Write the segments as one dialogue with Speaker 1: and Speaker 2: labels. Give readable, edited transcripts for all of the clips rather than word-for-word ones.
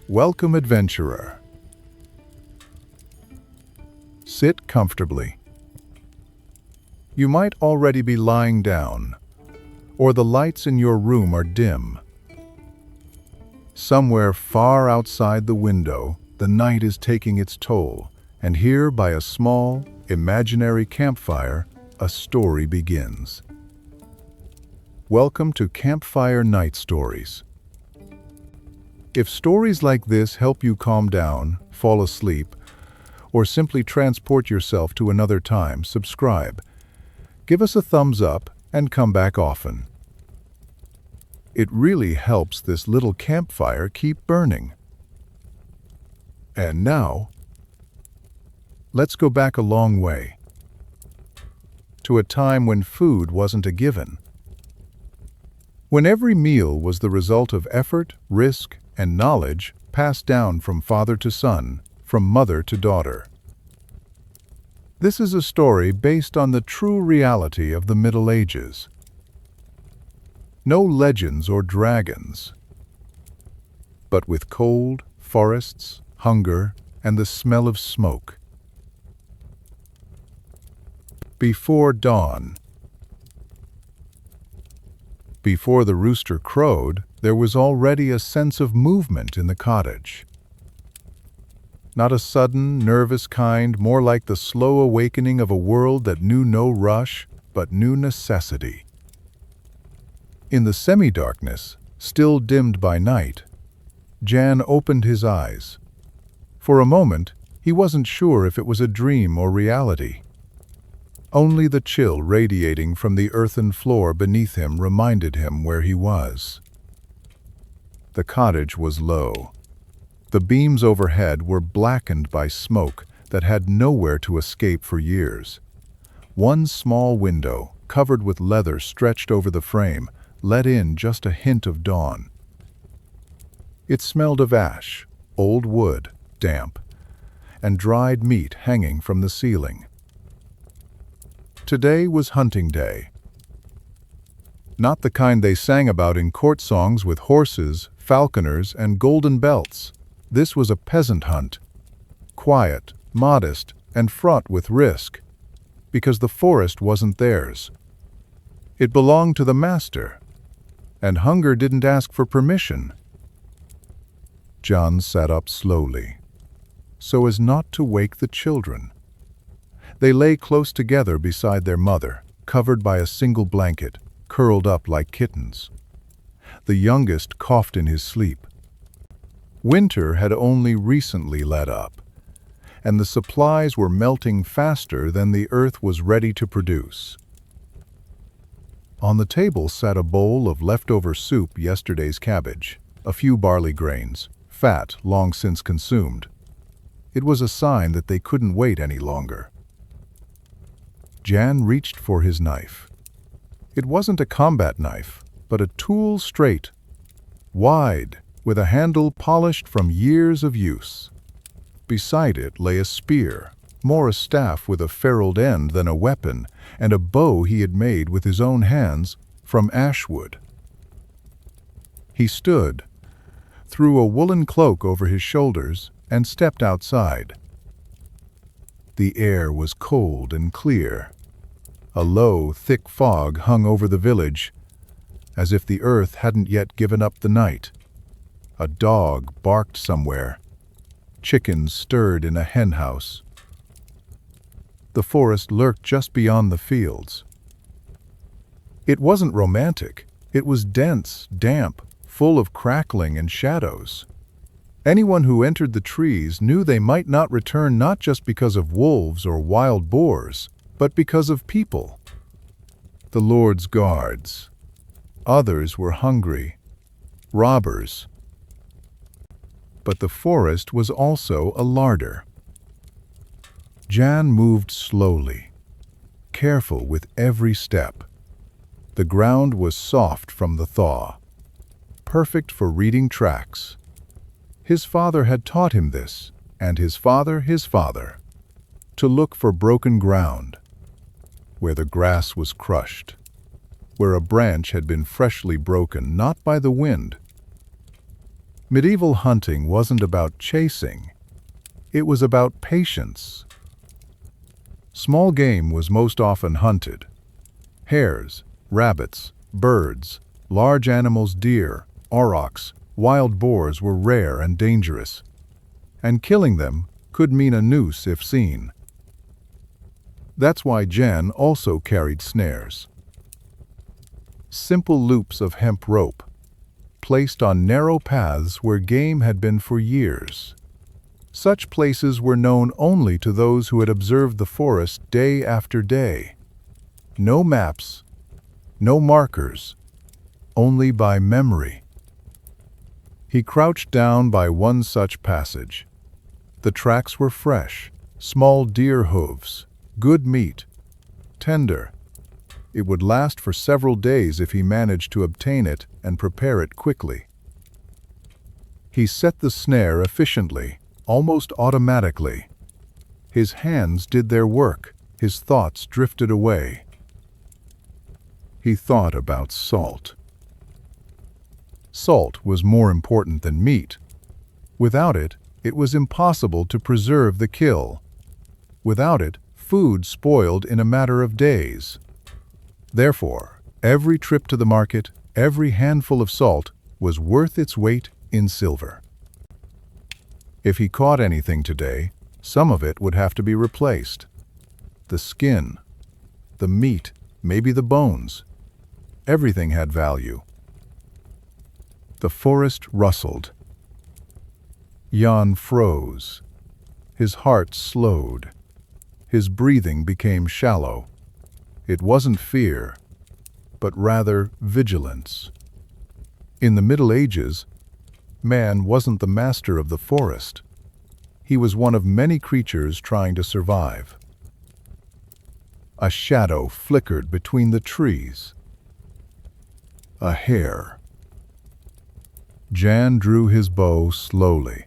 Speaker 1: Welcome, adventurer. Sit comfortably. You might already be lying down, or the lights in your room are dim. Somewhere far outside the window, the night is taking its toll, and here by a small, imaginary campfire, a story begins. Welcome to Campfire Night Stories. If stories like this help you calm down, fall asleep, or simply transport yourself to another time, subscribe. Give us a thumbs up and come back often. It really helps this little campfire keep burning. And now, let's go back a long way, to a time when food wasn't a given. When every meal was the result of effort, risk, and knowledge passed down from father to son, from mother to daughter. This is a story based on the true reality of the Middle Ages. No legends or dragons, but with cold, forests, hunger, and the smell of smoke. Before dawn. Before the rooster crowed, there was already a sense of movement in the cottage. Not a sudden, nervous kind, more like the slow awakening of a world that knew no rush, but knew necessity. In the semi-darkness, still dimmed by night, Jan opened his eyes. For a moment, he wasn't sure if it was a dream or reality. Only the chill radiating from the earthen floor beneath him reminded him where he was. The cottage was low. The beams overhead were blackened by smoke that had nowhere to escape for years. One small window, covered with leather stretched over the frame, let in just a hint of dawn. It smelled of ash, old wood, damp, and dried meat hanging from the ceiling. Today was hunting day. Not the kind they sang about in court songs with horses, falconers, and golden belts. This was a peasant hunt, quiet, modest, and fraught with risk, because the forest wasn't theirs. It belonged to the master, and hunger didn't ask for permission. John sat up slowly, so as not to wake the children. They lay close together beside their mother, covered by a single blanket, curled up like kittens. The youngest coughed in his sleep. Winter had only recently let up, and the supplies were melting faster than the earth was ready to produce. On the table sat a bowl of leftover soup, yesterday's cabbage, a few barley grains, fat long since consumed. It was a sign that they couldn't wait any longer. Jan reached for his knife. It wasn't a combat knife, but a tool straight, wide, with a handle polished from years of use. Beside it lay a spear, more a staff with a ferruled end than a weapon, and a bow he had made with his own hands from ash wood. He stood, threw a woolen cloak over his shoulders, and stepped outside. The air was cold and clear. A low, thick fog hung over the village, as if the earth hadn't yet given up the night. A dog barked somewhere. Chickens stirred in a henhouse. The forest lurked just beyond the fields. It wasn't romantic. It was dense, damp, full of crackling and shadows. Anyone who entered the trees knew they might not return, not just because of wolves or wild boars, but because of people. The Lord's guards. Others were hungry. Robbers. But the forest was also a larder. Jan moved slowly, careful with every step. The ground was soft from the thaw, perfect for reading tracks. His father had taught him this, and his father, to look for broken ground, where the grass was crushed, where a branch had been freshly broken, not by the wind, Medieval hunting wasn't about chasing. It was about patience. Small game was most often hunted. Hares, rabbits, birds, large animals, deer, aurochs, wild boars were rare and dangerous, and killing them could mean a noose if seen. That's why Jan also carried snares. Simple loops of hemp rope, placed on narrow paths where game had been for years. Such places were known only to those who had observed the forest day after day. No maps, no markers, only by memory. He crouched down by one such passage. The tracks were fresh, small deer hooves, good meat, tender. It would last for several days if he managed to obtain it and prepare it quickly. He set the snare efficiently, almost automatically. His hands did their work, his thoughts drifted away. He thought about salt. Salt was more important than meat. Without it, it was impossible to preserve the kill. Without it, food spoiled in a matter of days. Therefore, every trip to the market, every handful of salt, was worth its weight in silver. If he caught anything today, some of it would have to be replaced. The skin, the meat, maybe the bones. Everything had value. The forest rustled. Jan froze. His heart slowed. His breathing became shallow. It wasn't fear, but rather vigilance. In the Middle Ages, man wasn't the master of the forest. He was one of many creatures trying to survive. A shadow flickered between the trees. A hare. Jan drew his bow slowly,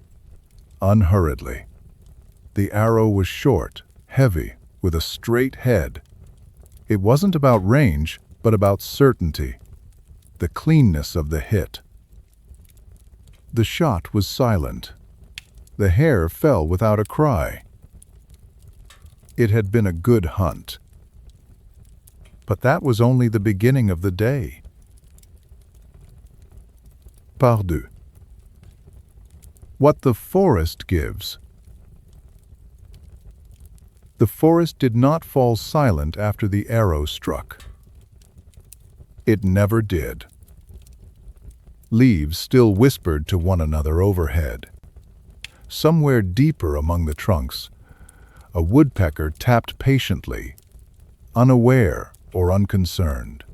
Speaker 1: unhurriedly. The arrow was short, heavy, with a straight head. It wasn't about range, but about certainty, the cleanness of the hit. The shot was silent. The hare fell without a cry. It had been a good hunt. But that was only the beginning of the day. Par deux. What the forest gives. The forest did not fall silent after the arrow struck. It never did. Leaves still whispered to one another overhead. Somewhere deeper among the trunks, a woodpecker tapped patiently, unaware or unconcerned.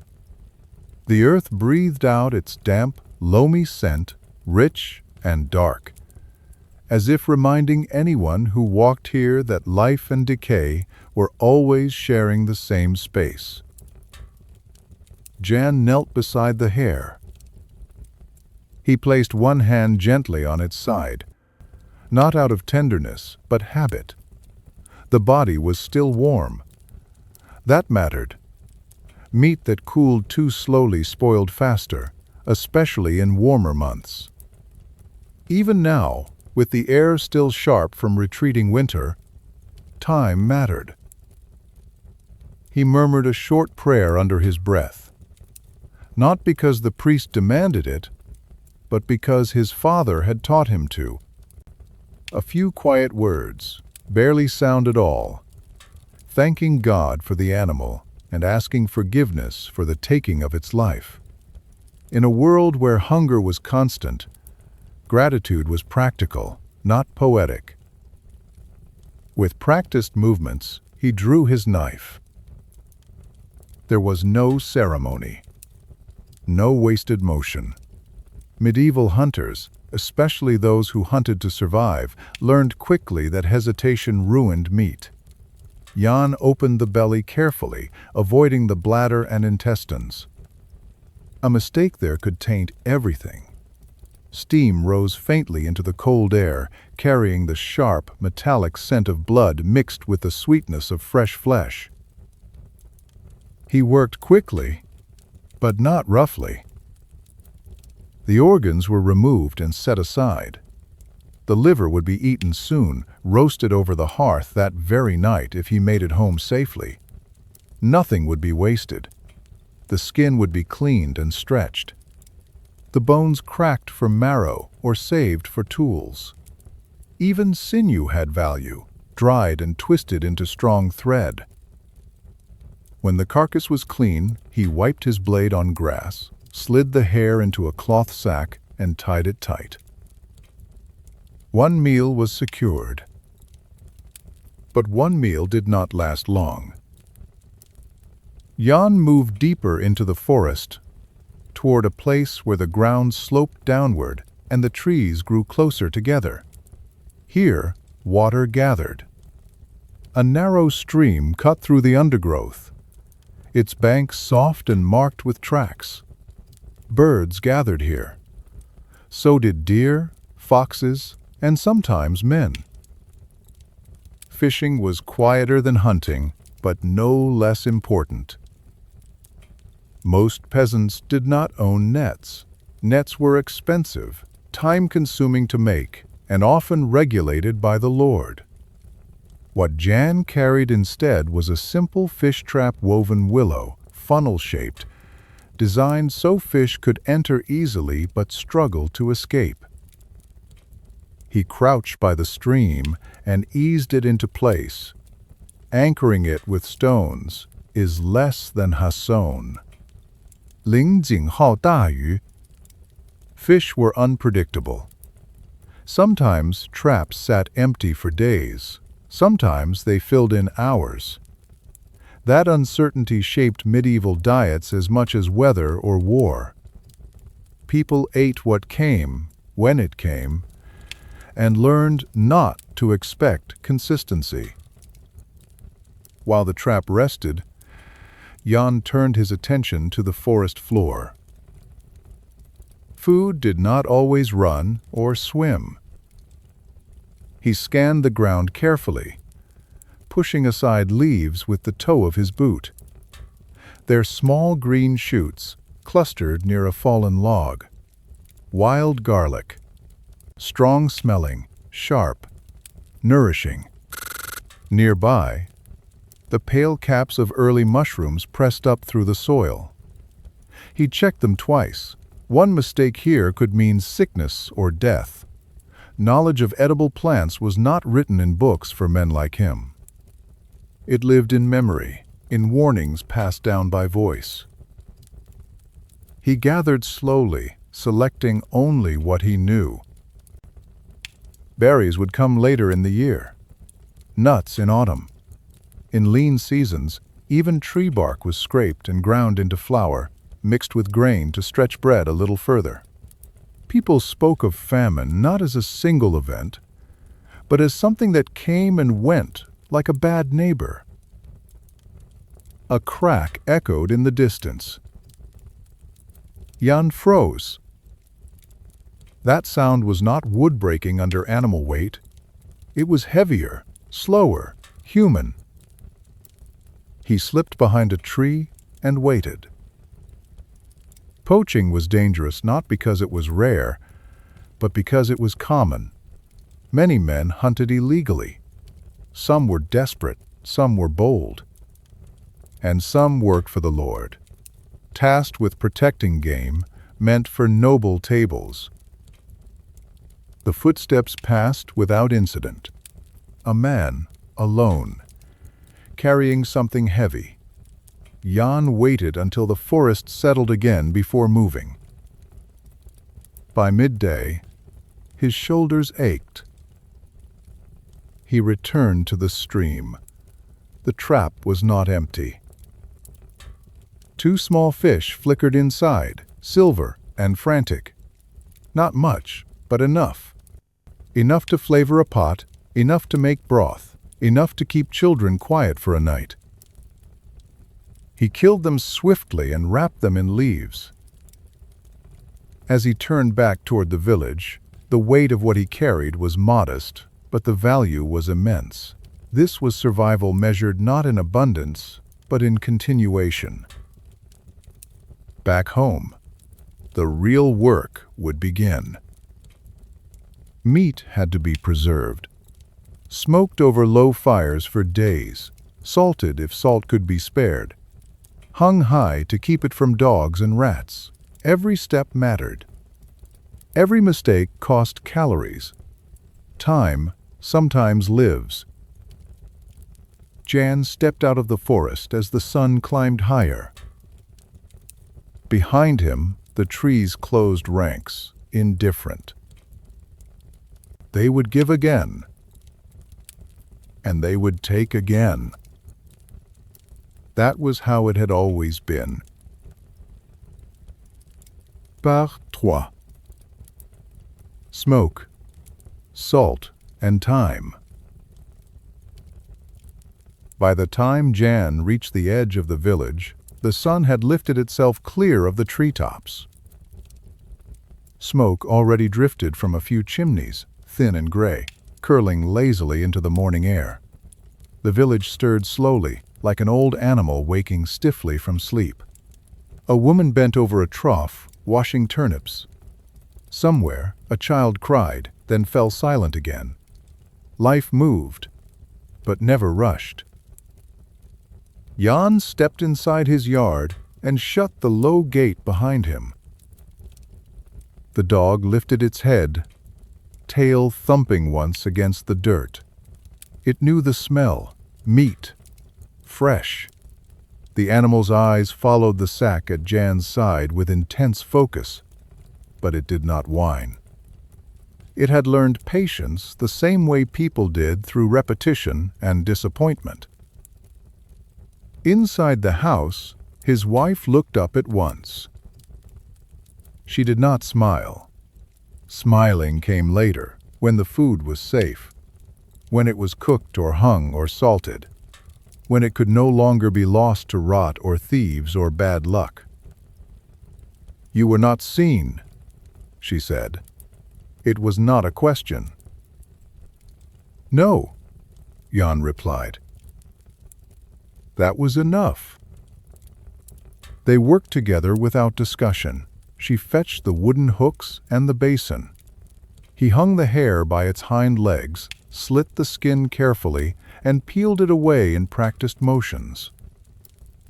Speaker 1: The earth breathed out its damp, loamy scent, rich and dark, as if reminding anyone who walked here that life and decay were always sharing the same space. Jan knelt beside the hare. He placed one hand gently on its side, not out of tenderness, but habit. The body was still warm. That mattered. Meat that cooled too slowly spoiled faster, especially in warmer months. Even now, with the air still sharp from retreating winter, time mattered. He murmured a short prayer under his breath, not because the priest demanded it, but because his father had taught him to. A few quiet words, barely sound at all, thanking God for the animal and asking forgiveness for the taking of its life. In a world where hunger was constant, gratitude was practical, not poetic. With practiced movements, he drew his knife. There was no ceremony, no wasted motion. Medieval hunters, especially those who hunted to survive, learned quickly that hesitation ruined meat. Jan opened the belly carefully, avoiding the bladder and intestines. A mistake there could taint everything. Steam rose faintly into the cold air, carrying the sharp, metallic scent of blood mixed with the sweetness of fresh flesh. He worked quickly, but not roughly. The organs were removed and set aside. The liver would be eaten soon, roasted over the hearth that very night if he made it home safely. Nothing would be wasted. The skin would be cleaned and stretched. The bones cracked for marrow or saved for tools. Even sinew had value, dried and twisted into strong thread. When the carcass was clean, he wiped his blade on grass, slid the hair into a cloth sack, and tied it tight. One meal was secured. But one meal did not last long. Jan moved deeper into the forest, toward a place where the ground sloped downward and the trees grew closer together. Here, water gathered. A narrow stream cut through the undergrowth, its banks soft and marked with tracks. Birds gathered here. So did deer, foxes, and sometimes men. Fishing was quieter than hunting, but no less important. Most peasants did not own nets. Nets were expensive, time-consuming to make, and often regulated by the Lord. What Jan carried instead was a simple fish trap woven willow, funnel-shaped, designed so fish could enter easily but struggle to escape. He crouched by the stream and eased it into place. Anchoring it with stones is less than Hasson. 林景浩大鱼. Fish were unpredictable. Sometimes traps sat empty for days. Sometimes they filled in hours. That uncertainty shaped medieval diets as much as weather or war. People ate what came, when it came, and learned not to expect consistency. While the trap rested, Jan turned his attention to the forest floor. Food did not always run or swim. He scanned the ground carefully, pushing aside leaves with the toe of his boot. Their small green shoots clustered near a fallen log. Wild garlic, strong-smelling, sharp, nourishing. Nearby, the pale caps of early mushrooms pressed up through the soil. He checked them twice. One mistake here could mean sickness or death. Knowledge of edible plants was not written in books for men like him. It lived in memory, in warnings passed down by voice. He gathered slowly, selecting only what he knew. Berries would come later in the year. Nuts in autumn. In lean seasons, even tree bark was scraped and ground into flour, mixed with grain to stretch bread a little further. People spoke of famine not as a single event, but as something that came and went like a bad neighbor. A crack echoed in the distance. Jan froze. That sound was not wood breaking under animal weight. It was heavier, slower, human. He slipped behind a tree and waited. Poaching was dangerous not because it was rare, but because it was common. Many men hunted illegally. Some were desperate, some were bold. And some worked for the Lord, tasked with protecting game meant for noble tables. The footsteps passed without incident. A man, alone, carrying something heavy. Jan waited until the forest settled again before moving. By midday, his shoulders ached. He returned to the stream. The trap was not empty. 2 small fish flickered inside, silver and frantic. Not much, but enough. Enough to flavor a pot, enough to make broth, enough to keep children quiet for a night. He killed them swiftly and wrapped them in leaves. As he turned back toward the village, the weight of what he carried was modest, but the value was immense. This was survival measured not in abundance, but in continuation. Back home, the real work would begin. Meat had to be preserved, smoked over low fires for days, salted if salt could be spared, hung high to keep it from dogs and rats. Every step mattered. Every mistake cost calories. Time sometimes lives. Jan stepped out of the forest as the sun climbed higher. Behind him, the trees closed ranks, indifferent. They would give again, and they would take again. That was how it had always been. Par trois. Smoke, salt, and time. By the time Jan reached the edge of the village, the sun had lifted itself clear of the treetops. Smoke already drifted from a few chimneys, thin and gray, curling lazily into the morning air. The village stirred slowly, like an old animal waking stiffly from sleep. A woman bent over a trough, washing turnips. Somewhere, a child cried, then fell silent again. Life moved, but never rushed. Jan stepped inside his yard and shut the low gate behind him. The dog lifted its head, tail thumping once against the dirt. It knew the smell, meat, fresh. The animal's eyes followed the sack at Jan's side with intense focus, but it did not whine. It had learned patience the same way people did through repetition and disappointment. Inside the house, his wife looked up at once. She did not smile. Smiling came later, when the food was safe, when it was cooked or hung or salted, when it could no longer be lost to rot or thieves or bad luck. "You were not seen," she said. It was not a question. "No," Jan replied. That was enough. They worked together without discussion. She fetched the wooden hooks and the basin. He hung the hare by its hind legs, slit the skin carefully, and peeled it away in practiced motions.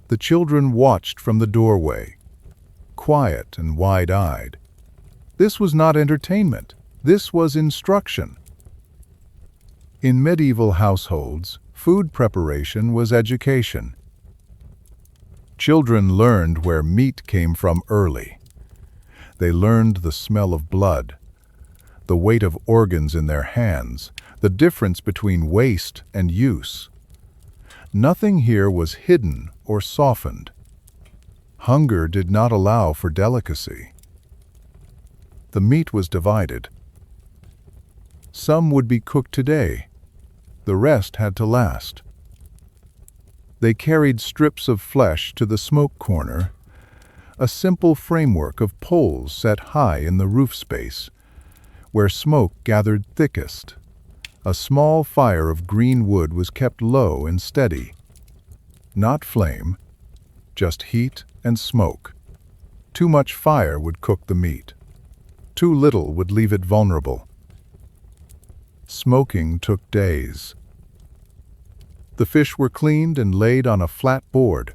Speaker 1: The children watched from the doorway, quiet and wide-eyed. This was not entertainment. This was instruction. In medieval households, food preparation was education. Children learned where meat came from early. They learned the smell of blood, the weight of organs in their hands, the difference between waste and use. Nothing here was hidden or softened. Hunger did not allow for delicacy. The meat was divided. Some would be cooked today. The rest had to last. They carried strips of flesh to the smoke corner, a simple framework of poles set high in the roof space, where smoke gathered thickest. A small fire of green wood was kept low and steady. Not flame, just heat and smoke. Too much fire would cook the meat. Too little would leave it vulnerable. Smoking took days. The fish were cleaned and laid on a flat board.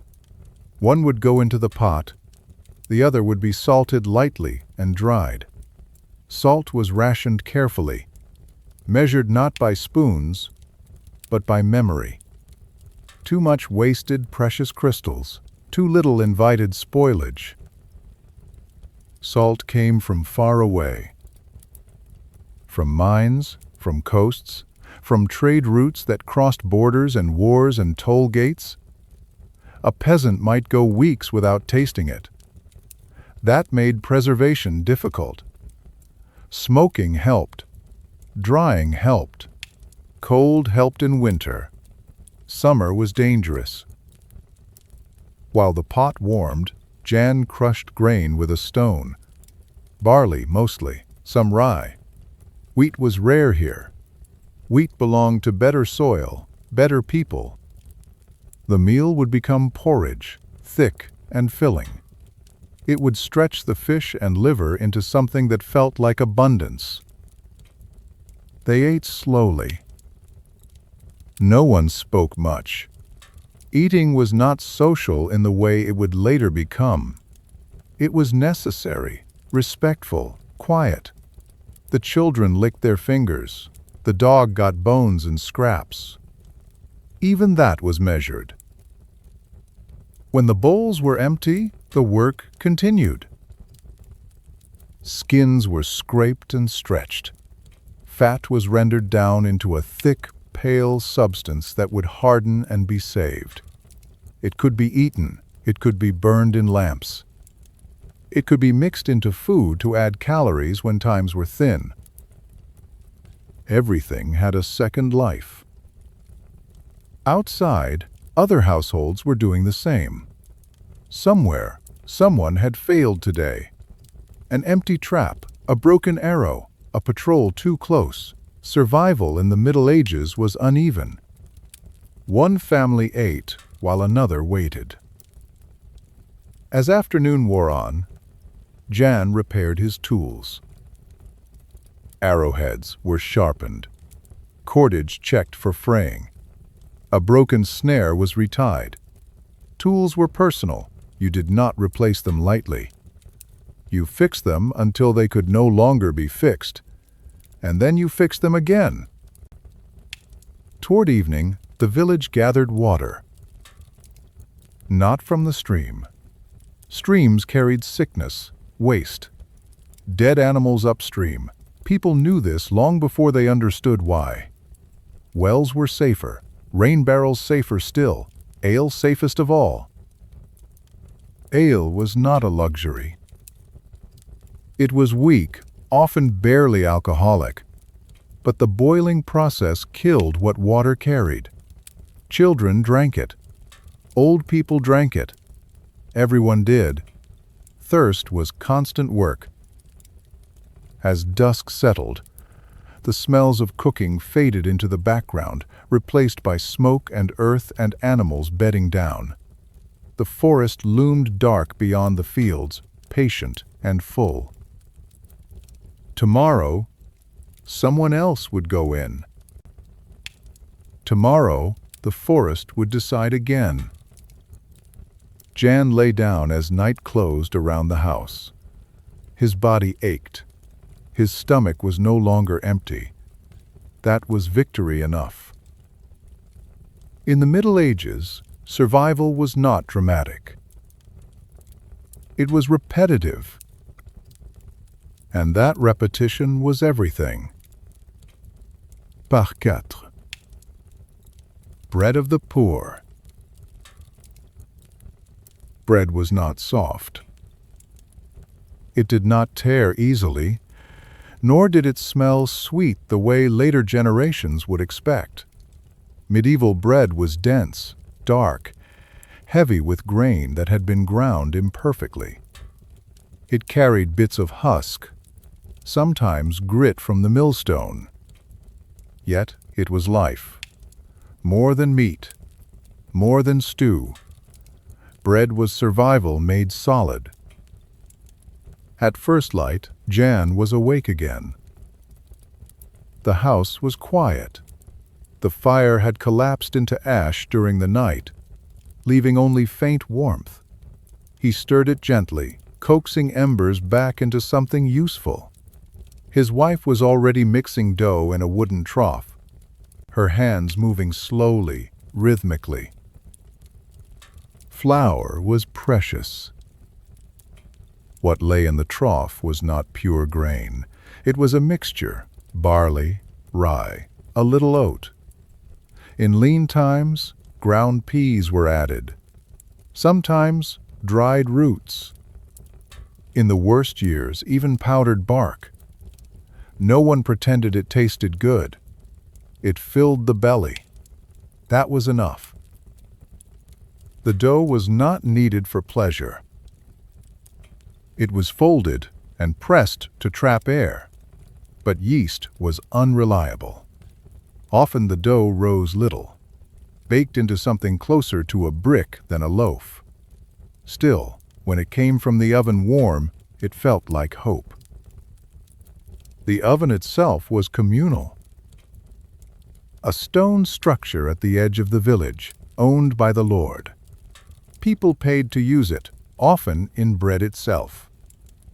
Speaker 1: One would go into the pot. The other would be salted lightly and dried. Salt was rationed carefully, measured not by spoons, but by memory. Too much wasted precious crystals, too little invited spoilage. Salt came from far away. From mines, from coasts, from trade routes that crossed borders and wars and toll gates. A peasant might go weeks without tasting it. That made preservation difficult. Smoking helped. Drying helped. Cold helped in winter. Summer was dangerous. While the pot warmed, Jan crushed grain with a stone. Barley mostly, some rye. Wheat was rare here. Wheat belonged to better soil, better people. The meal would become porridge, thick and filling. It would stretch the fish and liver into something that felt like abundance. They ate slowly. No one spoke much. Eating was not social in the way it would later become. It was necessary, respectful, quiet. The children licked their fingers. The dog got bones and scraps. Even that was measured. When the bowls were empty, the work continued. Skins were scraped and stretched. Fat was rendered down into a thick, pale substance that would harden and be saved. It could be eaten. It could be burned in lamps. It could be mixed into food to add calories when times were thin. Everything had a second life. Outside, other households were doing the same. Somewhere, someone had failed today. An empty trap, a broken arrow, a patrol too close. Survival in the Middle Ages was uneven. One family ate while another waited. As afternoon wore on, Jan repaired his tools. Arrowheads were sharpened. Cordage checked for fraying. A broken snare was retied. Tools were personal. You did not replace them lightly. You fixed them until they could no longer be fixed, and then you fixed them again. Toward evening, the village gathered water. Not from the stream. Streams carried sickness, waste. Dead animals upstream. People knew this long before they understood why. Wells were safer, rain barrels safer still, ale safest of all. Ale was not a luxury. It was weak, often barely alcoholic, but the boiling process killed what water carried. Children drank it. Old people drank it. Everyone did. Thirst was constant work. As dusk settled, the smells of cooking faded into the background, replaced by smoke and earth and animals bedding down. The forest loomed dark beyond the fields, patient and full. Tomorrow, someone else would go in. Tomorrow, the forest would decide again. Jan lay down as night closed around the house. His body ached. His stomach was no longer empty. That was victory enough. In the Middle Ages, survival was not dramatic. It was repetitive. And that repetition was everything. Par quatre. Bread of the poor. Bread was not soft. It did not tear easily, nor did it smell sweet the way later generations would expect. Medieval bread was dense, dark, heavy with grain that had been ground imperfectly. It carried bits of husk, sometimes grit from the millstone. Yet it was life. More than meat, more than stew. Bread was survival made solid. At first light, Jan was awake again. The house was quiet. The fire had collapsed into ash during the night, leaving only faint warmth. He stirred it gently, coaxing embers back into something useful. His wife was already mixing dough in a wooden trough, her hands moving slowly, rhythmically. Flour was precious. What lay in the trough was not pure grain. It was a mixture: barley, rye, a little oat. In lean times, ground peas were added. Sometimes, dried roots. In the worst years, even powdered bark. No one pretended it tasted good. It filled the belly. That was enough. The dough was not kneaded for pleasure. It was folded and pressed to trap air, but yeast was unreliable. Often the dough rose little, baked into something closer to a brick than a loaf. Still, When it came from the oven warm, it felt like hope. The oven itself was communal. A stone structure at the edge of the village, owned by the Lord. People paid to use it, often in bread itself.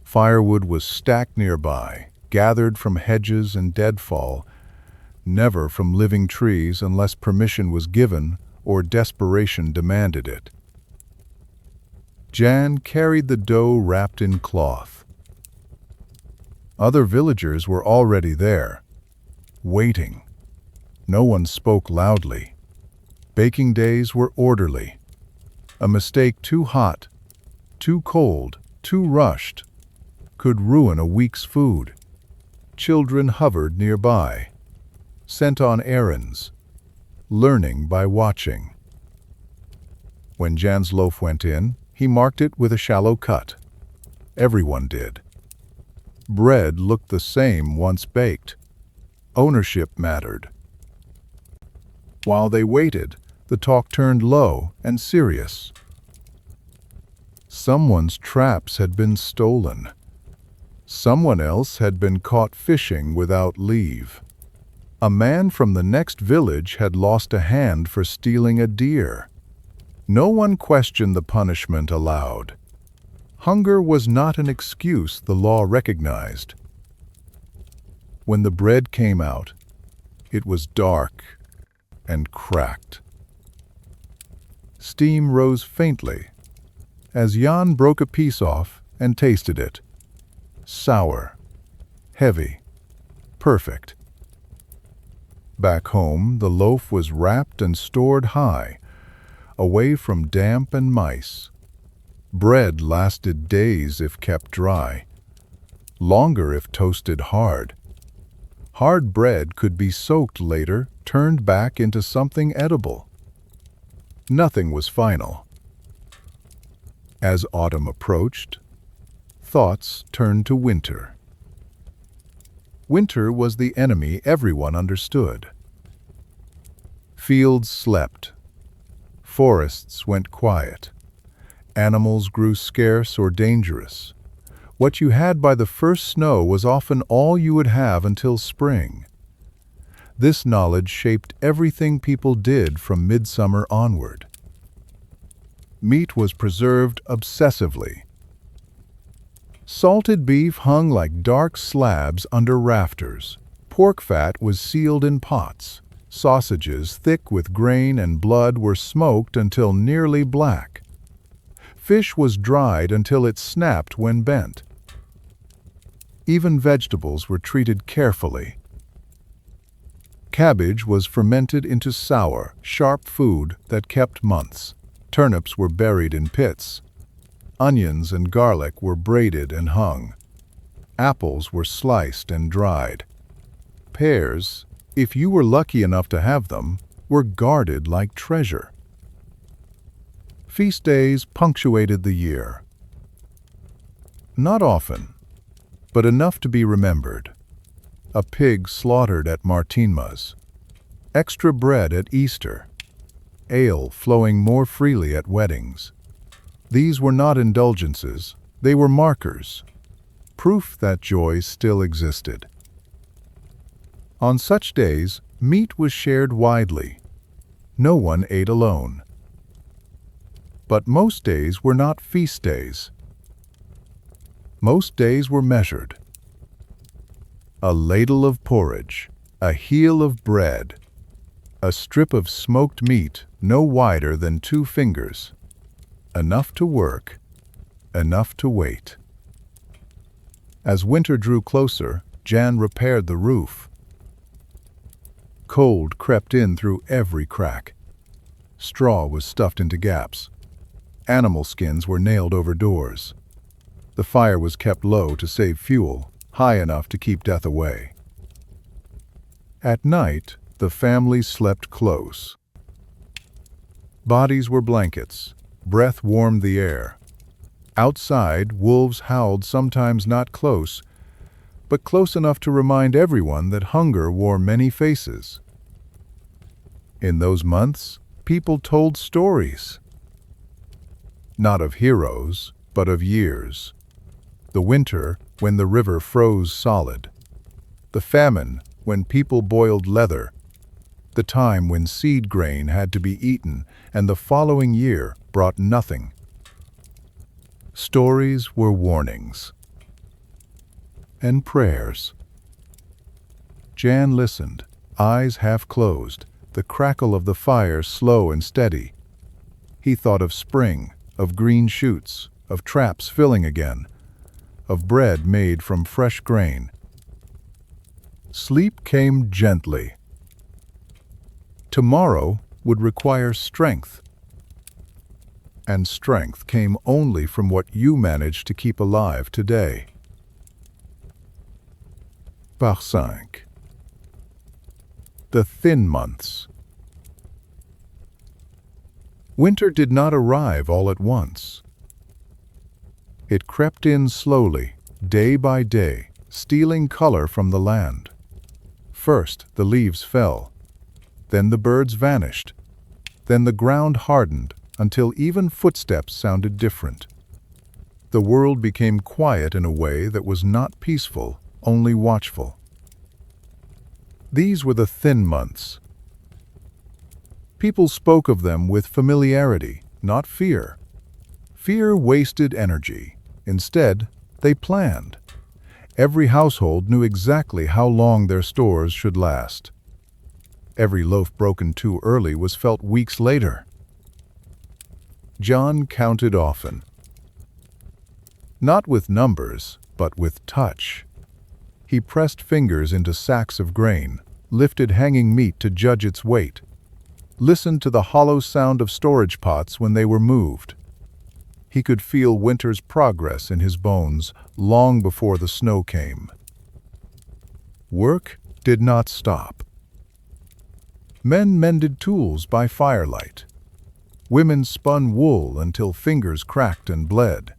Speaker 1: Firewood was stacked nearby, gathered from hedges and deadfall, never from living trees unless permission was given or desperation demanded it. Jan carried the dough wrapped in cloth. Other villagers were already there, waiting. No one spoke loudly. Baking days were orderly. A mistake too hot, too cold, too rushed could ruin a week's food. Children hovered nearby, sent on errands, learning by watching. When Jan's loaf went in, he marked it with a shallow cut. Everyone did. Bread looked the same once baked. Ownership mattered. While they waited, the talk turned low and serious. Someone's traps had been stolen. Someone else had been caught fishing without leave. A man from the next village had lost a hand for stealing a deer. No one questioned the punishment aloud. Hunger was not an excuse the law recognized. When the bread came out, it was dark and cracked. Steam rose faintly as Jan broke a piece off and tasted it. Sour, heavy, perfect. Back home, the loaf was wrapped and stored high, away from damp and mice. Bread lasted days if kept dry, longer if toasted hard. Hard bread could be soaked later, turned back into something edible. Nothing was final. As autumn approached, thoughts turned to winter. Winter was the enemy everyone understood. Fields slept. Forests went quiet. Animals grew scarce or dangerous. What you had by the first snow was often all you would have until spring. This knowledge shaped everything people did from midsummer onward. Meat was preserved obsessively. Salted beef hung like dark slabs under rafters. Pork fat was sealed in pots. Sausages, thick with grain and blood, were smoked until nearly black. Fish was dried until it snapped when bent. Even vegetables were treated carefully. Cabbage was fermented into sour, sharp food that kept months. Turnips were buried in pits. Onions and garlic were braided and hung. Apples were sliced and dried. Pears, if you were lucky enough to have them, were guarded like treasure. Feast days punctuated the year. Not often, but enough to be remembered. A pig slaughtered at Martinmas. Extra bread at Easter. Ale flowing more freely at weddings. These were not indulgences, they were markers. Proof that joy still existed. On such days, meat was shared widely. No one ate alone. But most days were not feast days. Most days were measured. A ladle of porridge, a heel of bread, a strip of smoked meat no wider than 2 fingers. Enough to work, enough to wait. As winter drew closer, Jan repaired the roof. Cold crept in through every crack. Straw was stuffed into gaps. Animal skins were nailed over doors. The fire was kept low to save fuel, high enough to keep death away. At night, the family slept close. Bodies were blankets. Breath warmed the air. Outside, wolves howled, sometimes not close, but close enough to remind everyone that hunger wore many faces. In those months, people told stories. Not of heroes, but of years. The winter, when the river froze solid. The famine, when people boiled leather. The time when seed grain had to be eaten, and the following year brought nothing. Stories were warnings. And prayers. Jan listened, eyes half closed, the crackle of the fire slow and steady. He thought of spring, of green shoots, of traps filling again, of bread made from fresh grain. Sleep came gently. Tomorrow would require strength. And strength came only from what you managed to keep alive today. Par 5. The thin months. Winter did not arrive all at once. It crept in slowly, day by day, stealing color from the land. First, the leaves fell. Then the birds vanished. Then the ground hardened until even footsteps sounded different. The world became quiet in a way that was not peaceful, only watchful. These were the thin months. People spoke of them with familiarity, not fear. Fear wasted energy. Instead, they planned. Every household knew exactly how long their stores should last. Every loaf broken too early was felt weeks later. John counted often. Not with numbers, but with touch. He pressed fingers into sacks of grain, lifted hanging meat to judge its weight, listened to the hollow sound of storage pots when they were moved. He could feel winter's progress in his bones long before the snow came. Work did not stop. Men mended tools by firelight. Women spun wool until fingers cracked and bled.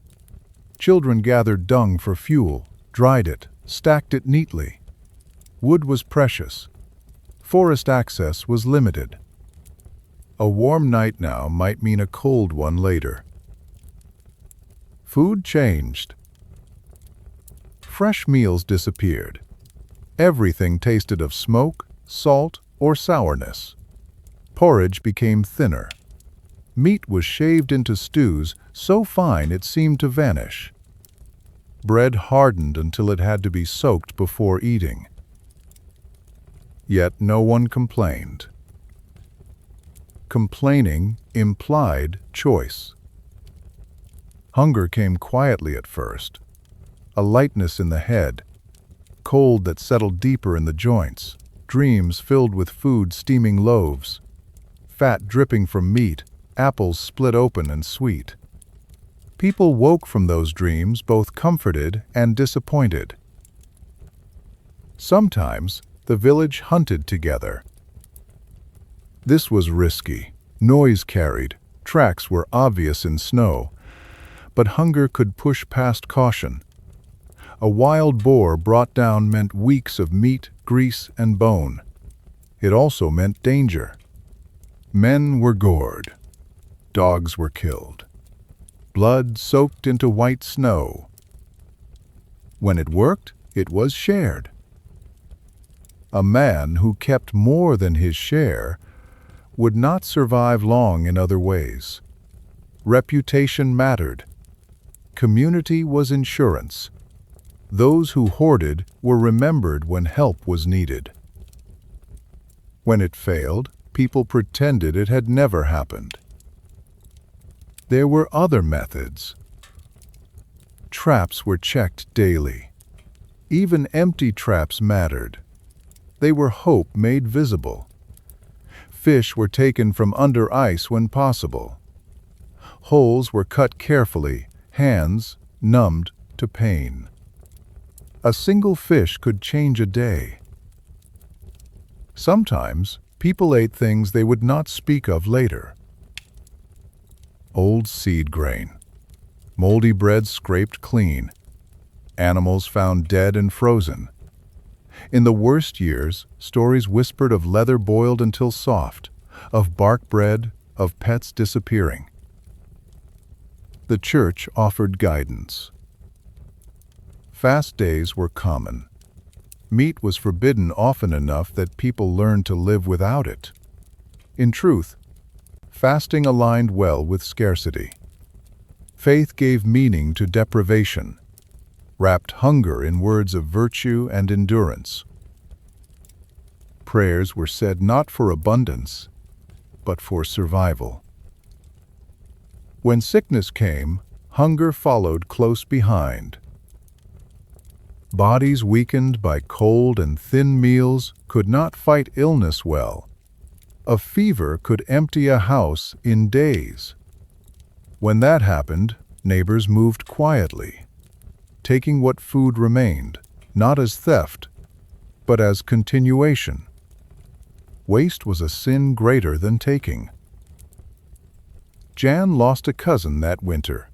Speaker 1: Children gathered dung for fuel, dried it, stacked it neatly. Wood was precious. Forest access was limited. A warm night now might mean a cold one later. Food changed. Fresh meals disappeared. Everything tasted of smoke, salt, or sourness. Porridge became thinner. Meat was shaved into stews so fine it seemed to vanish. Bread hardened until it had to be soaked before eating. Yet no one complained. Complaining implied choice. Hunger came quietly at first, a lightness in the head, cold that settled deeper in the joints, dreams filled with food steaming loaves, fat dripping from meat, apples split open and sweet. People woke from those dreams both comforted and disappointed. Sometimes the village hunted together. This was risky. Noise carried, tracks were obvious in snow, but hunger could push past caution. A wild boar brought down meant weeks of meat, grease, and bone. It also meant danger. Men were gored. Dogs were killed. Blood soaked into white snow. When it worked, it was shared. A man who kept more than his share would not survive long in other ways. Reputation mattered. Community was insurance. Those who hoarded were remembered when help was needed. When it failed, people pretended it had never happened. There were other methods. Traps were checked daily. Even empty traps mattered. They were hope made visible. Fish were taken from under ice when possible. Holes were cut carefully, hands numbed to pain. A single fish could change a day. Sometimes people ate things they would not speak of later. Old seed grain, moldy bread scraped clean, animals found dead and frozen. In the worst years, stories whispered of leather boiled until soft, of bark bread, of pets disappearing. The church offered guidance. Fast days were common. Meat was forbidden often enough that people learned to live without it. In truth, fasting aligned well with scarcity. Faith gave meaning to deprivation, wrapped hunger in words of virtue and endurance. Prayers were said not for abundance, but for survival. When sickness came, hunger followed close behind. Bodies weakened by cold and thin meals could not fight illness well. A fever could empty a house in days. When that happened, neighbors moved quietly, taking what food remained, not as theft, but as continuation. Waste was a sin greater than taking. Jan lost a cousin that winter.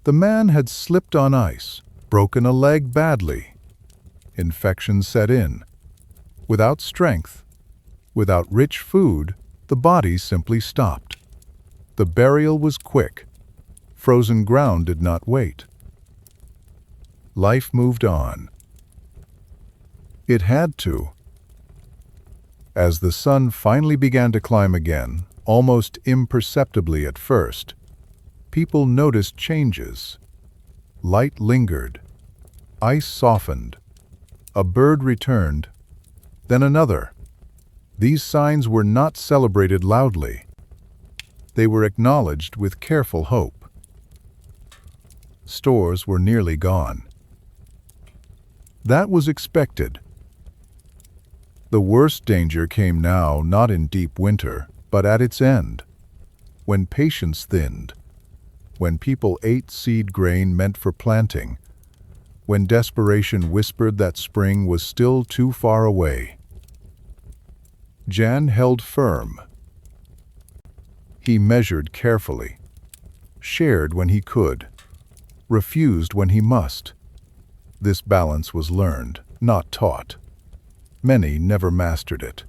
Speaker 1: The man had slipped on ice, broken a leg badly. Infection set in. Without strength, without rich food, the body simply stopped. The burial was quick. Frozen ground did not wait. Life moved on. It had to. As the sun finally began to climb again, almost imperceptibly at first, people noticed changes. Light lingered. Ice softened. A bird returned. Then another. These signs were not celebrated loudly. They were acknowledged with careful hope. Stores were nearly gone. That was expected. The worst danger came now not in deep winter, but at its end, when patience thinned, when people ate seed grain meant for planting, when desperation whispered that spring was still too far away. Jan held firm. He measured carefully, shared when he could, refused when he must. This balance was learned, not taught. Many never mastered it.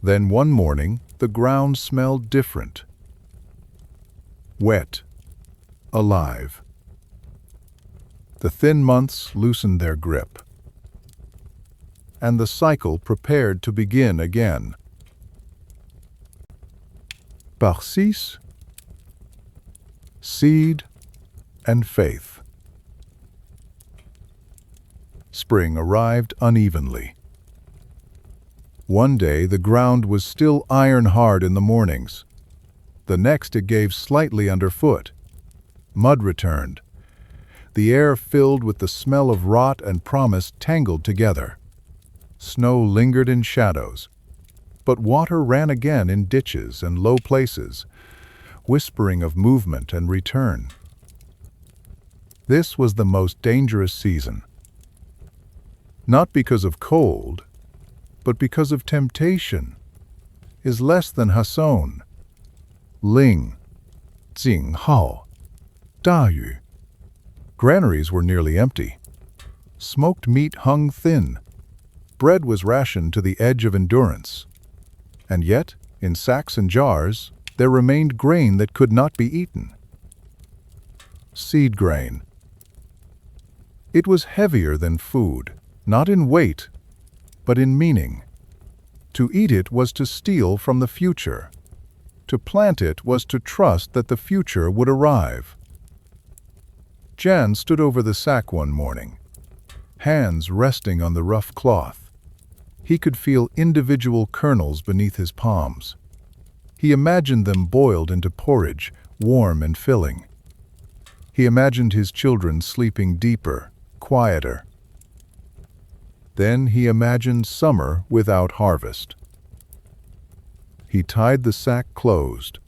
Speaker 1: Then one morning, the ground smelled different. Wet, alive. The thin months loosened their grip, and the cycle prepared to begin again. Parsis, seed, and faith. Spring arrived unevenly. One day the ground was still iron-hard in the mornings. The next it gave slightly underfoot. Mud returned. The air filled with the smell of rot and promise tangled together. Snow lingered in shadows, but water ran again in ditches and low places, whispering of movement and return. This was the most dangerous season. Not because of cold, but because of temptation, is less than Hasson. Ling, Jing Hao, Da Yu. Granaries were nearly empty. Smoked meat hung thin. Bread was rationed to the edge of endurance. And yet, in sacks and jars, there remained grain that could not be eaten. Seed grain. It was heavier than food, not in weight, but in meaning. To eat it was to steal from the future. To plant it was to trust that the future would arrive. Jan stood over the sack one morning, hands resting on the rough cloth. He could feel individual kernels beneath his palms. He imagined them boiled into porridge, warm and filling. He imagined his children sleeping deeper, quieter. Then he imagined summer without harvest. He tied the sack closed.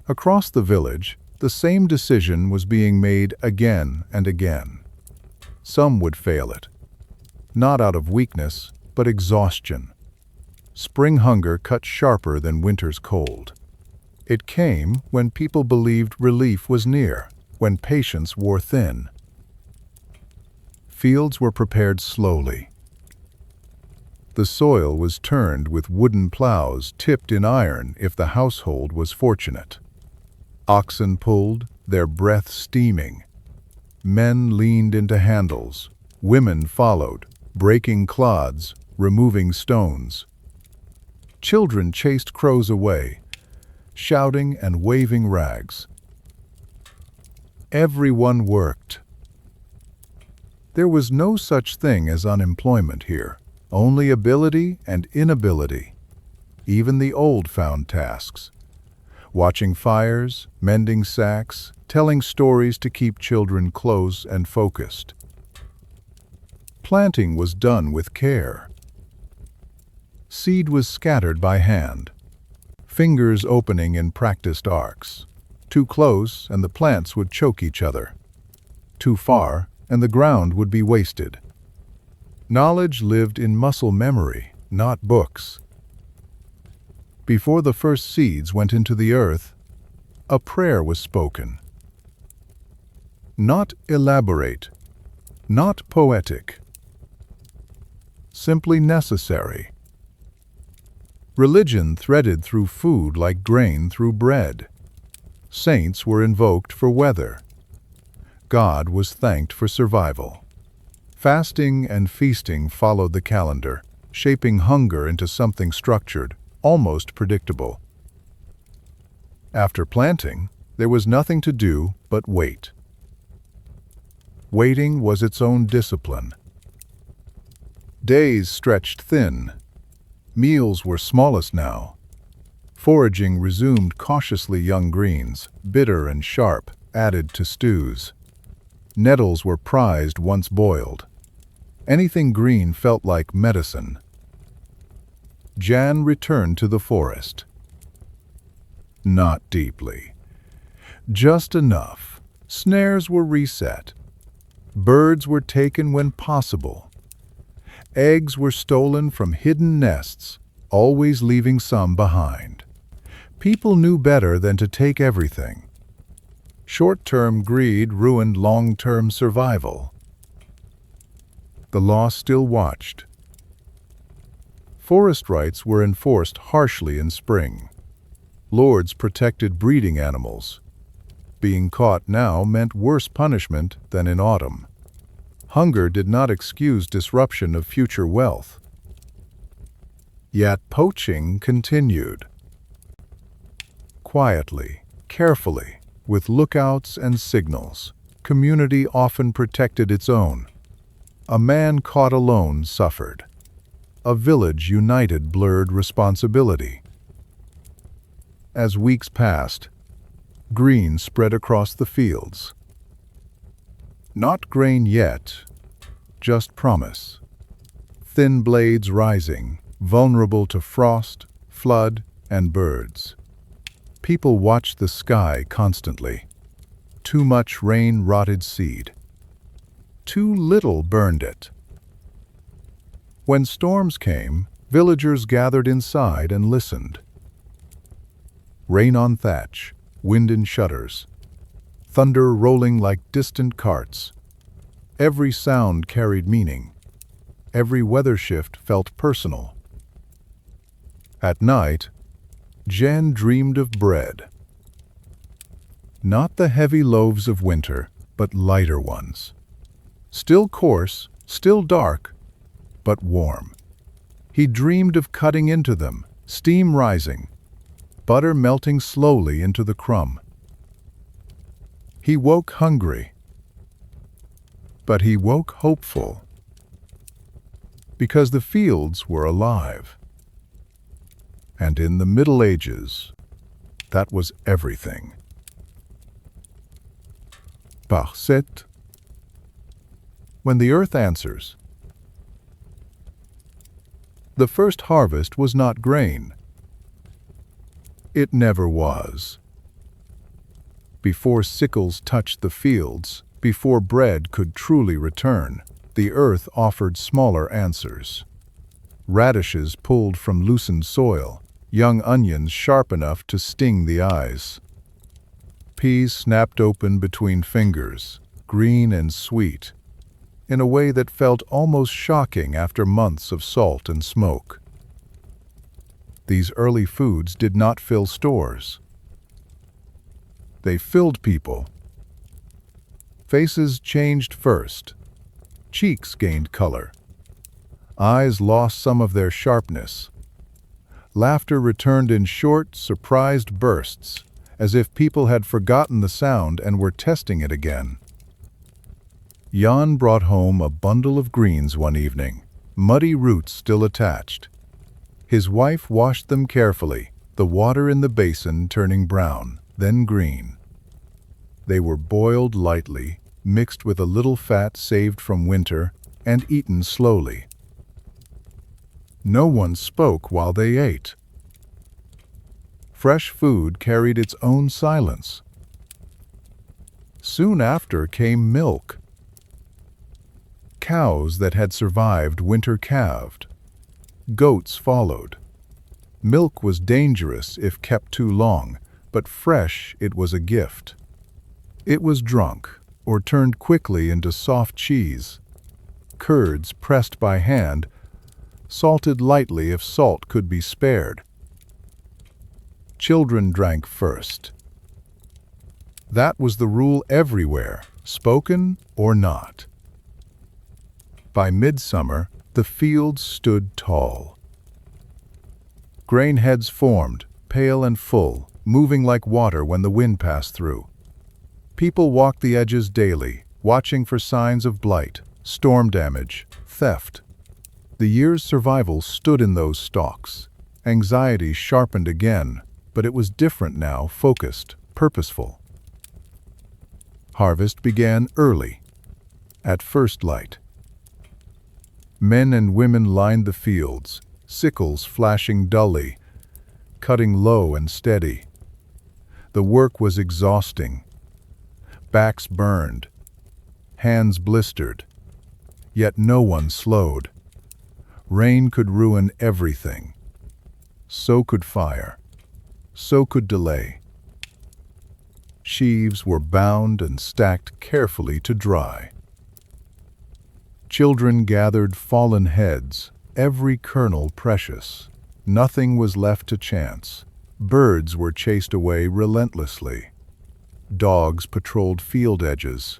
Speaker 1: Across the village, the same decision was being made again and again. Some would fail it. Not out of weakness, but exhaustion. Spring hunger cut sharper than winter's cold. It came when people believed relief was near, when patience wore thin. Fields were prepared slowly. The soil was turned with wooden plows tipped in iron if the household was fortunate. Oxen pulled, their breath steaming. Men leaned into handles. Women followed, breaking clods, removing stones. Children chased crows away, shouting and waving rags. Everyone worked. There was no such thing as unemployment here, only ability and inability. Even the old found tasks. Watching fires, mending sacks, telling stories to keep children close and focused. Planting was done with care. Seed was scattered by hand, fingers opening in practiced arcs. Too close and the plants would choke each other. Too far and the ground would be wasted. Knowledge lived in muscle memory, not books. Before the first seeds went into the earth, a prayer was spoken. Not elaborate, not poetic, simply necessary. Religion threaded through food like grain through bread. Saints were invoked for weather. God was thanked for survival. Fasting and feasting followed the calendar, shaping hunger into something structured, almost predictable. After planting, there was nothing to do but wait. Waiting was its own discipline. Days stretched thin. Meals were smallest now. Foraging resumed cautiously young greens, bitter and sharp, added to stews. Nettles were prized once boiled. Anything green felt like medicine. Jan returned to the forest. Not deeply. Just enough. Snares were reset. Birds were taken when possible. Eggs were stolen from hidden nests, always leaving some behind. People knew better than to take everything. Short-term greed ruined long-term survival. The law still watched. Forest rights were enforced harshly in spring. Lords protected breeding animals. Being caught now meant worse punishment than in autumn. Hunger did not excuse disruption of future wealth. Yet poaching continued. Quietly, carefully, with lookouts and signals, community often protected its own. A man caught alone suffered. A village united blurred responsibility. As weeks passed, green spread across the fields. Not grain yet, just promise. Thin blades rising, vulnerable to frost, flood, and birds. People watched the sky constantly. Too much rain rotted seed. Too little burned it. When storms came, villagers gathered inside and listened. Rain on thatch, wind in shutters, thunder rolling like distant carts. Every sound carried meaning. Every weather shift felt personal. At night, Jan dreamed of bread. Not the heavy loaves of winter, but lighter ones. Still coarse, still dark, but warm. He dreamed of cutting into them, steam rising, butter melting slowly into the crumb. He woke hungry, but he woke hopeful, because the fields were alive. And in the Middle Ages, that was everything. Parcet. When the earth answers. The first harvest was not grain. It never was. Before sickles touched the fields, before bread could truly return, the earth offered smaller answers. Radishes pulled from loosened soil, young onions sharp enough to sting the eyes. Peas snapped open between fingers, green and sweet. in a way that felt almost shocking after months of salt and smoke. These early foods did not fill stores. They filled people. Faces changed first. Cheeks gained color. Eyes lost some of their sharpness. Laughter returned in short, surprised bursts, as if people had forgotten the sound and were testing it again. Jan brought home a bundle of greens one evening, muddy roots still attached. His wife washed them carefully, the water in the basin turning brown, then green. They were boiled lightly, mixed with a little fat saved from winter, and eaten slowly. No one spoke while they ate. Fresh food carried its own silence. Soon after came milk. Cows that had survived winter calved. Goats followed. Milk was dangerous if kept too long, but fresh it was a gift. It was drunk, or turned quickly into soft cheese. Curds pressed by hand, salted lightly if salt could be spared. Children drank first. That was the rule everywhere, spoken or not. By midsummer, the fields stood tall. Grain heads formed, pale and full, moving like water when the wind passed through. People walked the edges daily, watching for signs of blight, storm damage, theft. The year's survival stood in those stalks. Anxiety sharpened again, but it was different now, focused, purposeful. Harvest began early, at first light. Men and women lined the fields, sickles flashing dully, cutting low and steady. The work was exhausting. Backs burned, hands blistered, yet no one slowed. Rain could ruin everything. So could fire. So could delay. Sheaves were bound and stacked carefully to dry. Children gathered fallen heads, every kernel precious. Nothing was left to chance. Birds were chased away relentlessly. Dogs patrolled field edges.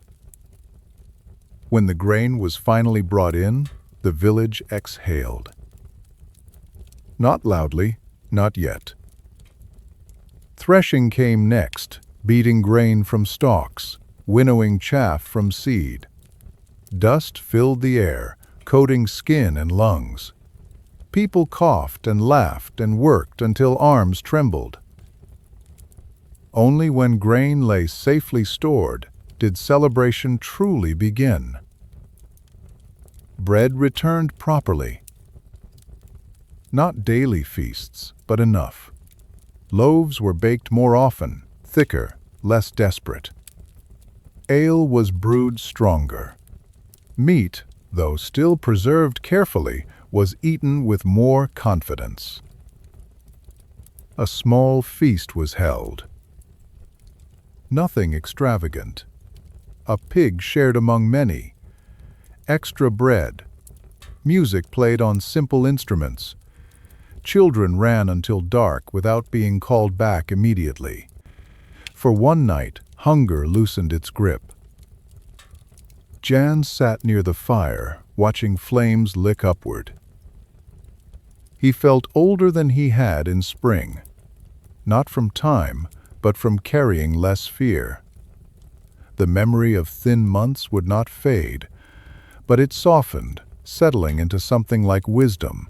Speaker 1: When the grain was finally brought in, the village exhaled. Not loudly, not yet. Threshing came next, beating grain from stalks, winnowing chaff from seed. Dust filled the air, coating skin and lungs. People coughed and laughed and worked until arms trembled. Only when grain lay safely stored did celebration truly begin. Bread returned properly. Not daily feasts, but enough. Loaves were baked more often, thicker, less desperate. Ale was brewed stronger. Meat, though still preserved carefully, was eaten with more confidence. A small feast was held. Nothing extravagant. A pig shared among many. Extra bread. Music played on simple instruments. Children ran until dark without being called back immediately. For one night, hunger loosened its grip. Jan sat near the fire, watching flames lick upward. He felt older than he had in spring, not from time, but from carrying less fear. The memory of thin months would not fade, but it softened, settling into something like wisdom.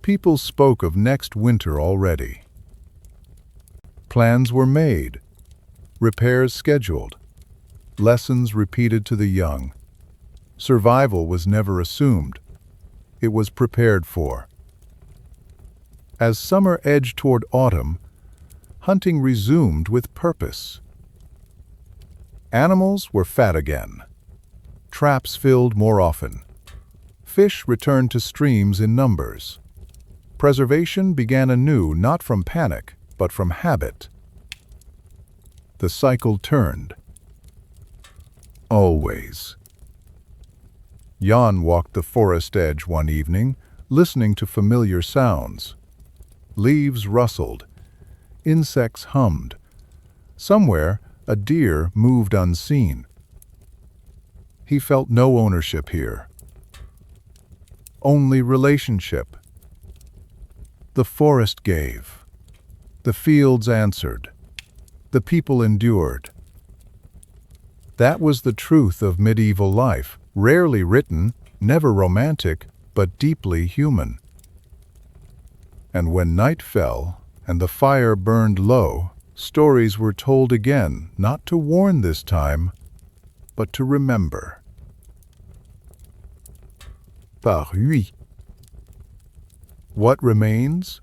Speaker 1: People spoke of next winter already. Plans were made, repairs scheduled, lessons repeated to the young. Survival was never assumed. It was prepared for. As summer edged toward autumn, hunting resumed with purpose. Animals were fat again. Traps filled more often. Fish returned to streams in numbers. Preservation began anew not from panic, but from habit. The cycle turned. Always. Jan walked the forest edge one evening, listening to familiar sounds. Leaves rustled. Insects hummed. Somewhere, a deer moved unseen. He felt no ownership here. Only relationship. The forest gave. The fields answered. The people endured. That was the truth of medieval life, rarely written, never romantic, but deeply human. And when night fell and the fire burned low, stories were told again, not to warn this time, but to remember. Firelight. What remains?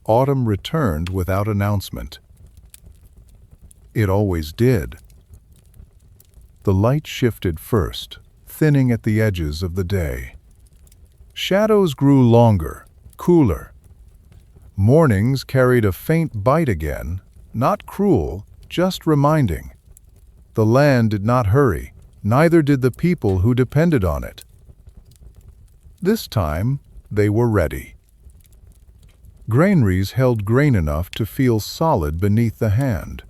Speaker 1: Autumn returned without announcement. It always did. The light shifted first, thinning at the edges of the day. Shadows grew longer, cooler. Mornings carried a faint bite again, not cruel, just reminding. The land did not hurry, neither did the people who depended on it. This time, they were ready. Granaries held grain enough to feel solid beneath the hand.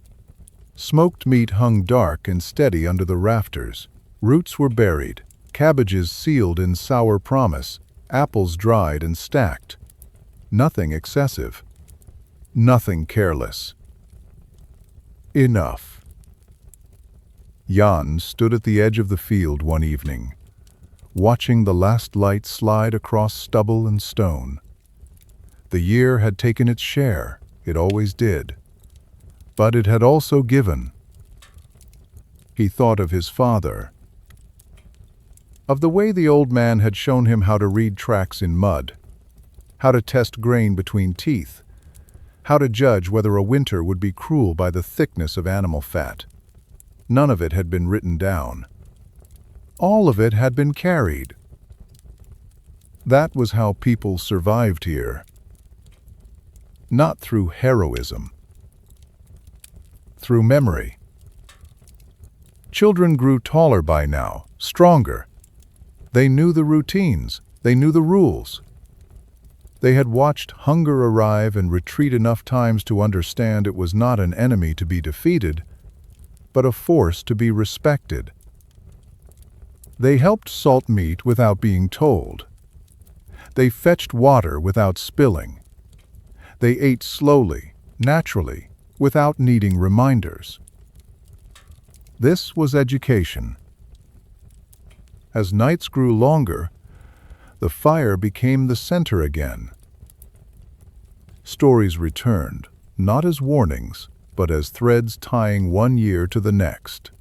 Speaker 1: Smoked meat hung dark and steady under the rafters. Roots were buried, cabbages sealed in sour promise, apples dried and stacked. Nothing excessive. Nothing careless. Enough. Jan stood at the edge of the field one evening, watching the last light slide across stubble and stone. The year had taken its share, it always did. But it had also given. He thought of his father, of the way the old man had shown him how to read tracks in mud, how to test grain between teeth, how to judge whether a winter would be cruel by the thickness of animal fat. None of it had been written down. All of it had been carried. That was how people survived here. Not through heroism. Through memory. Children grew taller by now, stronger. They knew the routines, they knew the rules. They had watched hunger arrive and retreat enough times to understand it was not an enemy to be defeated, but a force to be respected. They helped salt meat without being told. They fetched water without spilling. They ate slowly, naturally, without needing reminders. This was education. As nights grew longer, the fire became the center again. Stories returned, not as warnings, but as threads tying one year to the next.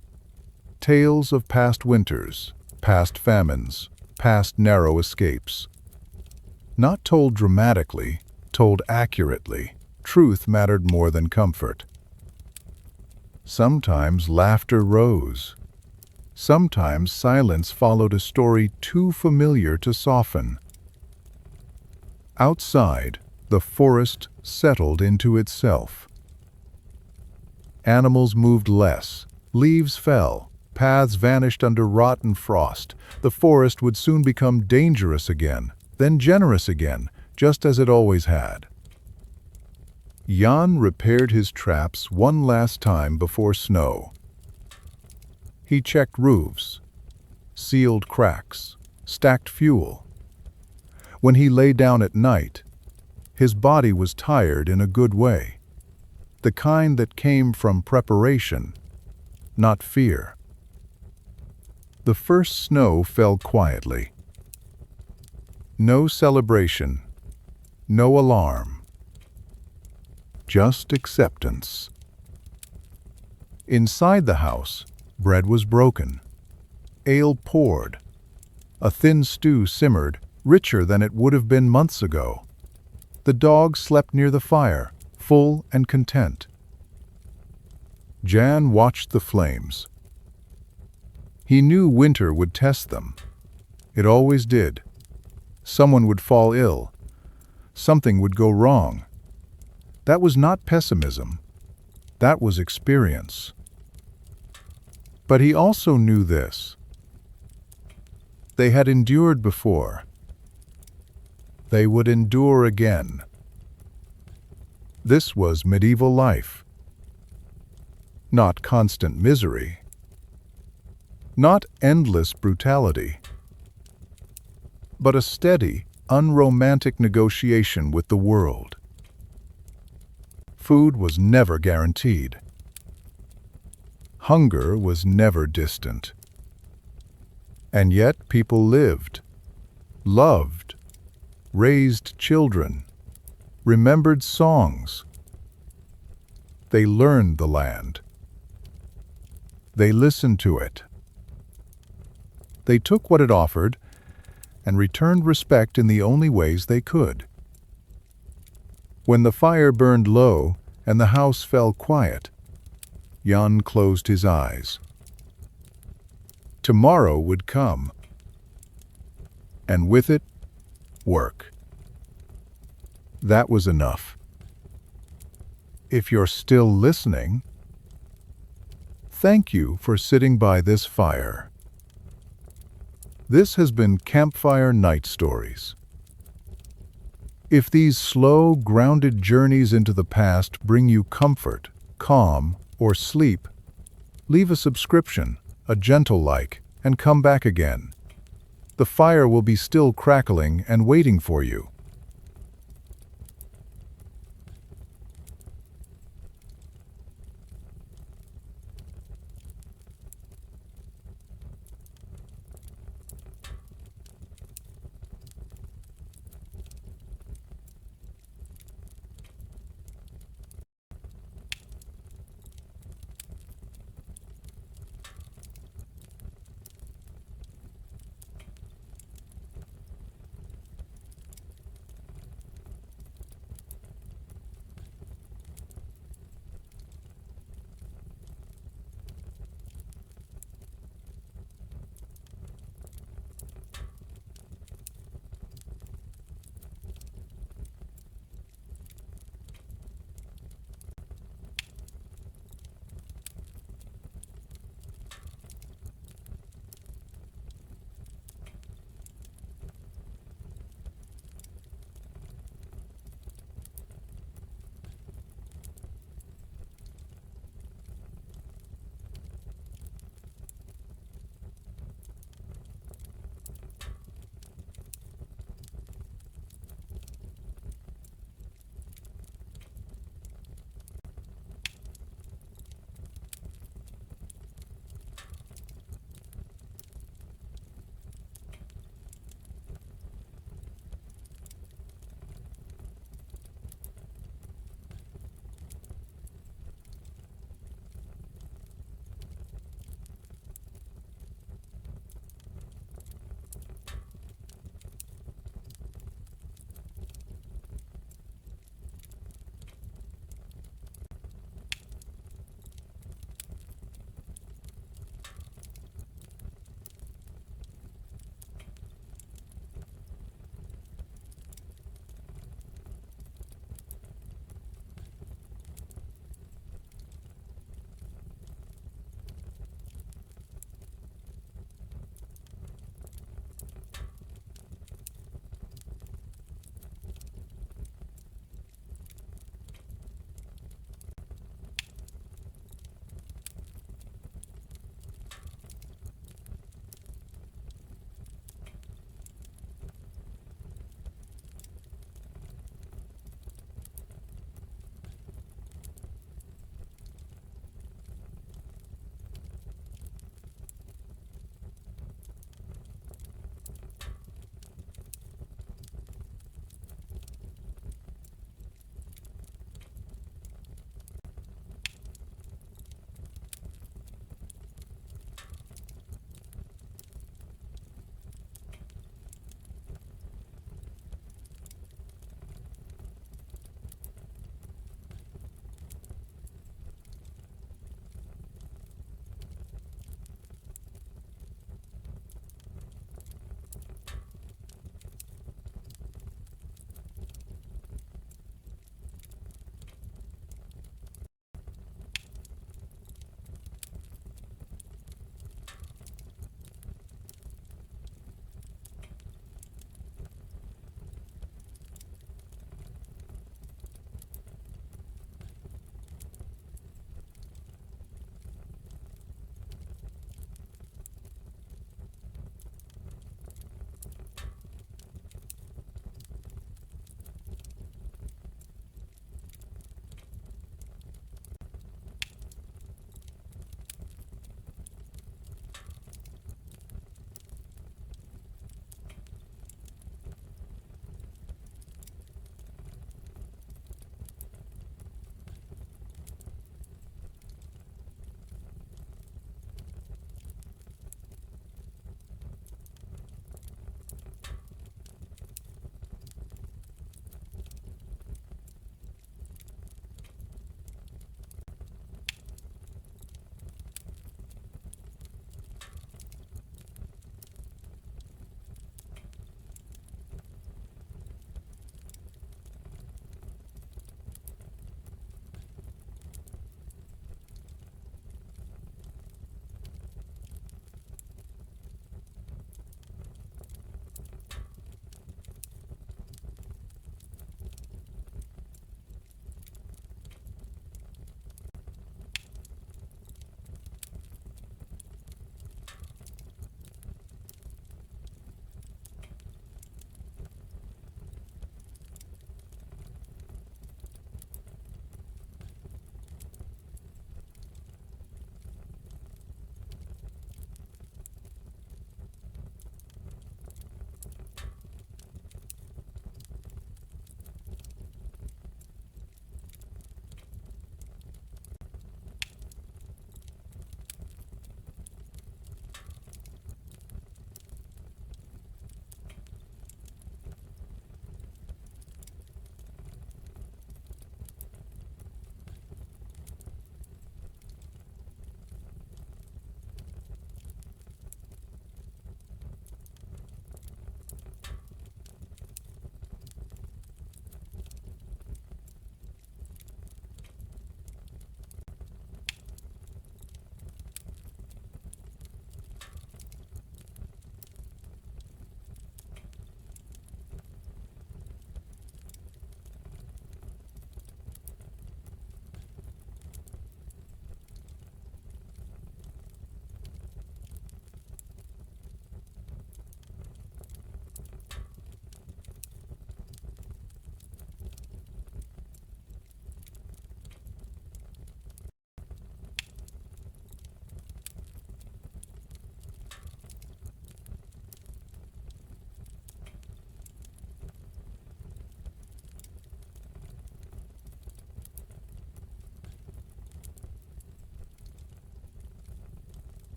Speaker 1: Tales of past winters, past famines, past narrow escapes. Not told dramatically, told accurately. Truth mattered more than comfort. Sometimes laughter rose. Sometimes silence followed a story too familiar to soften. Outside, the forest settled into itself. Animals moved less, leaves fell, paths vanished under rotten frost. The forest would soon become dangerous again, then generous again, just as it always had. Jan repaired his traps one last time before snow. He checked roofs, sealed cracks, stacked fuel. When he lay down at night, his body was tired in a good way, the kind that came from preparation, not fear. The first snow fell quietly. No celebration, no alarm. Just acceptance. Inside the house, bread was broken. Ale poured. A thin stew simmered, richer than it would have been months ago. The dog slept near the fire, full and content. Jan watched the flames. He knew winter would test them. It always did. Someone would fall ill. Something would go wrong. That was not pessimism. That was experience. But he also knew this. They had endured before. They would endure again. This was medieval life. Not constant misery. Not endless brutality. But a steady, unromantic negotiation with the world. Food was never guaranteed. Hunger was never distant. And yet people lived, loved, raised children, remembered songs. They learned the land. They listened to it. They took what it offered and returned respect in the only ways they could. When the fire burned low and the house fell quiet, Jan closed his eyes. Tomorrow would come, and with it, work. That was enough. If you're still listening, thank you for sitting by this fire. This has been Campfire Night Stories. If these slow, grounded journeys into the past bring you comfort, calm, or sleep, leave a subscription, a gentle like, and come back again. The fire will be still crackling and waiting for you.